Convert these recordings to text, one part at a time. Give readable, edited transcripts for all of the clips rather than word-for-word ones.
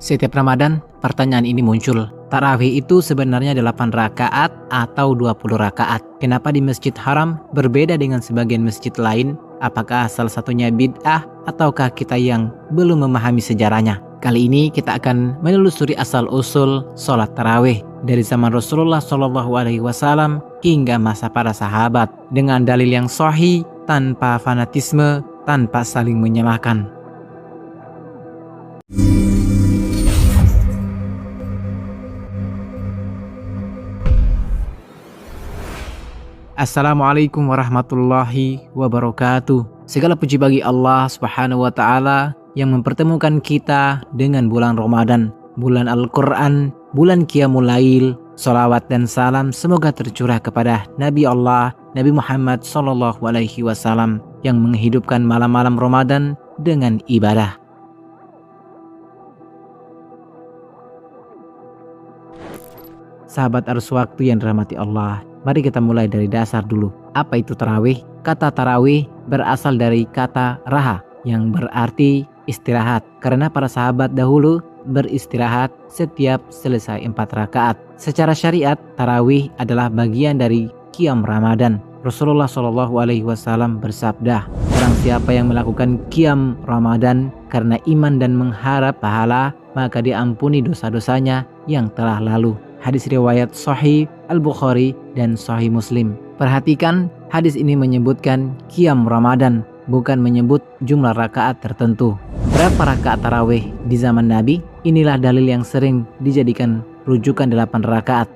Setiap Ramadan, pertanyaan ini muncul. Tarawih itu sebenarnya 8 rakaat atau 20 rakaat. Kenapa di Masjid Haram berbeda dengan sebagian masjid lain? Apakah salah satunya bid'ah ataukah kita yang belum memahami sejarahnya? Kali ini kita akan menelusuri asal-usul sholat tarawih dari zaman Rasulullah SAW hingga masa para sahabat dengan dalil yang sahih, tanpa fanatisme, tanpa saling menyalahkan. Assalamualaikum warahmatullahi wabarakatuh. Segala puji bagi Allah Subhanahu wa ta'ala yang mempertemukan kita dengan bulan Ramadan, bulan Al-Quran, bulan Qiyamul Lail. Salawat dan salam semoga tercurah kepada Nabi Allah, Nabi Muhammad SAW yang menghidupkan malam-malam Ramadan dengan ibadah. Sahabat arus waktu yang dirahmati Allah, mari kita mulai dari dasar dulu. Apa itu tarawih? Kata tarawih berasal dari kata raha yang berarti istirahat. Karena para sahabat dahulu beristirahat setiap selesai 4 rakaat. Secara syariat, tarawih adalah bagian dari qiyam Ramadan. Rasulullah SAW bersabda, barang siapa yang melakukan qiyam Ramadan karena iman dan mengharap pahala, maka diampuni dosa-dosanya yang telah lalu. Hadis riwayat Sahih Al-Bukhari dan Sahih Muslim. Perhatikan, hadis ini menyebutkan qiyam Ramadan, bukan menyebut jumlah rakaat tertentu. Berapa rakaat tarawih di zaman Nabi? Inilah dalil yang sering dijadikan rujukan 8 rakaat.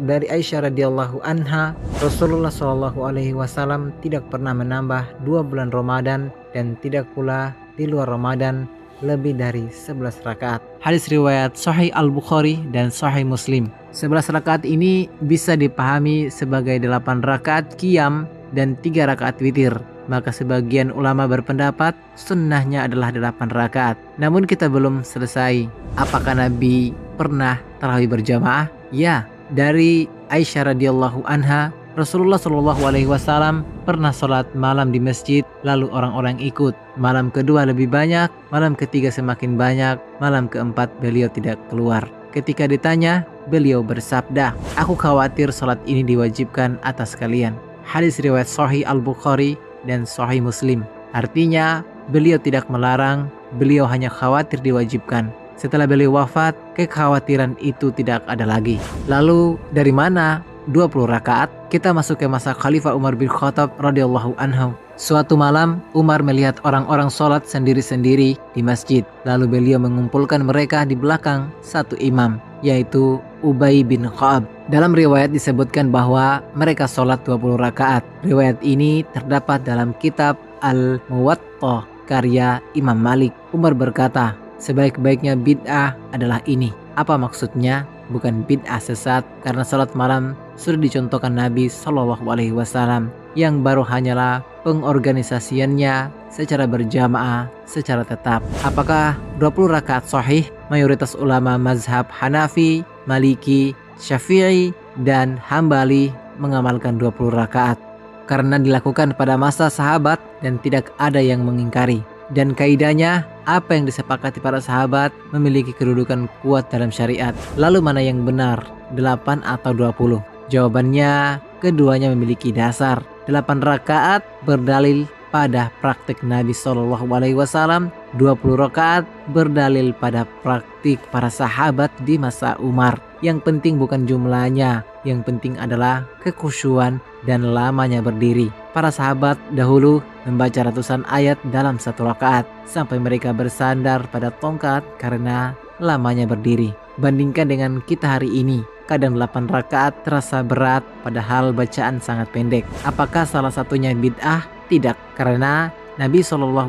Dari Aisyah radhiyallahu anha, Rasulullah SAW tidak pernah menambah 2 bulan Ramadan dan tidak pula di luar Ramadan lebih dari 11 rakaat. Hadis riwayat Sahih Al-Bukhari dan Sahih Muslim. 11 rakaat ini bisa dipahami sebagai 8 rakaat qiyam dan 3 rakaat witir. Maka sebagian ulama berpendapat sunnahnya adalah 8 rakaat. Namun kita belum selesai. Apakah Nabi pernah tarawih berjamaah? Ya, dari Aisyah radhiyallahu anha, Rasulullah SAW pernah sholat malam di masjid, lalu orang-orang ikut. Malam kedua lebih banyak, malam ketiga semakin banyak, malam keempat beliau tidak keluar. Ketika ditanya, beliau bersabda, aku khawatir sholat ini diwajibkan atas kalian. Hadis riwayat Sahih Al-Bukhari dan Sahih Muslim. Artinya, beliau tidak melarang, beliau hanya khawatir diwajibkan. Setelah beliau wafat, kekhawatiran itu tidak ada lagi. Lalu, dari mana 20 rakaat? Kita masuk ke masa Khalifah Umar bin Khattab radhiyallahu anhu. Suatu malam, Umar melihat orang-orang sholat sendiri-sendiri di masjid. Lalu beliau mengumpulkan mereka di belakang satu imam, yaitu Ubay bin Ka'ab. Dalam riwayat disebutkan bahwa mereka sholat 20 rakaat. Riwayat ini terdapat dalam kitab Al-Muwatta karya Imam Malik. Umar berkata, sebaik-baiknya bid'ah adalah ini. Apa maksudnya? Bukan bid'ah sesat, karena salat malam sudah dicontohkan Nabi SAW, yang baru hanyalah pengorganisasiannya secara berjamaah, secara tetap. Apakah 20 rakaat sahih? Mayoritas ulama mazhab Hanafi, Maliki, Syafi'i, dan Hambali mengamalkan 20 rakaat karena dilakukan pada masa sahabat dan tidak ada yang mengingkari. Dan kaidahnya, apa yang disepakati para sahabat memiliki kedudukan kuat dalam syariat. Lalu mana yang benar, 8 atau 20? Jawabannya, keduanya memiliki dasar. 8 rakaat berdalil pada praktik Nabi SAW, 20 rakaat berdalil pada praktik para sahabat di masa Umar. Yang penting bukan jumlahnya, yang penting adalah kekhusyuan dan lamanya berdiri. Para sahabat dahulu membaca ratusan ayat dalam 1 rakaat sampai mereka bersandar pada tongkat karena lamanya berdiri. Bandingkan dengan kita hari ini, kadang 8 rakaat terasa berat padahal bacaan sangat pendek. Apakah salah satunya bid'ah? Tidak, karena Nabi SAW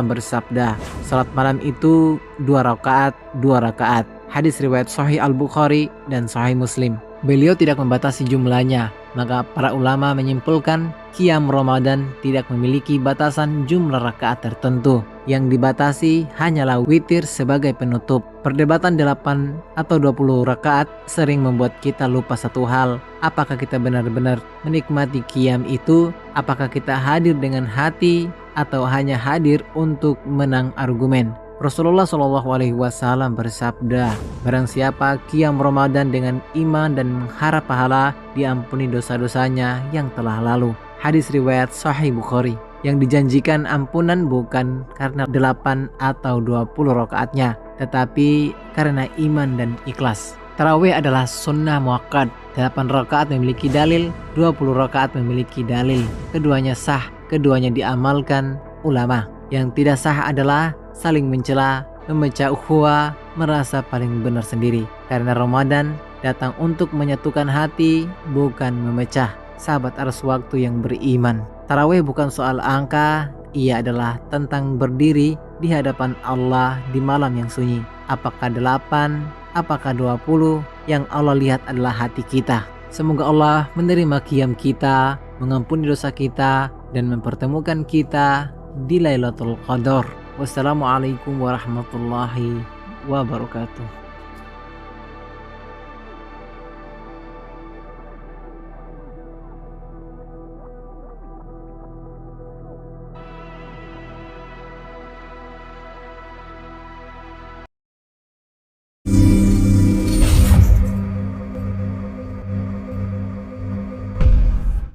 bersabda, salat malam itu 2 rakaat, 2 rakaat. Hadis riwayat Sahih Al-Bukhari dan Sahih Muslim. Beliau tidak membatasi jumlahnya, maka para ulama menyimpulkan qiyam Ramadan tidak memiliki batasan jumlah rakaat tertentu. Yang dibatasi hanyalah witir sebagai penutup. Perdebatan 8 atau 20 rakaat sering membuat kita lupa satu hal. Apakah kita benar-benar menikmati qiyam itu? Apakah kita hadir dengan hati atau hanya hadir untuk menang argumen? Rasulullah SAW bersabda, barang siapa qiyam Ramadan dengan iman dan mengharap pahala, diampuni dosa-dosanya yang telah lalu. Hadis riwayat Sahih Bukhari. Yang dijanjikan ampunan bukan karena 8 atau 20 rakaatnya, tetapi karena iman dan ikhlas. Tarawih adalah sunnah muakkad. 8 rakaat memiliki dalil, 20 rakaat memiliki dalil. Keduanya sah, keduanya diamalkan ulama. Yang tidak sah adalah saling mencela, memecah ukhuwah, merasa paling benar sendiri. Karena Ramadan datang untuk menyatukan hati, bukan memecah. Sahabat Ars Waktu yang beriman, tarawih bukan soal angka, ia adalah tentang berdiri di hadapan Allah di malam yang sunyi. Apakah 8, apakah 20, yang Allah lihat adalah hati kita. Semoga Allah menerima qiyam kita, mengampuni dosa kita, dan mempertemukan kita di Lailatul Qadar. Wassalamualaikum warahmatullahi wabarakatuh.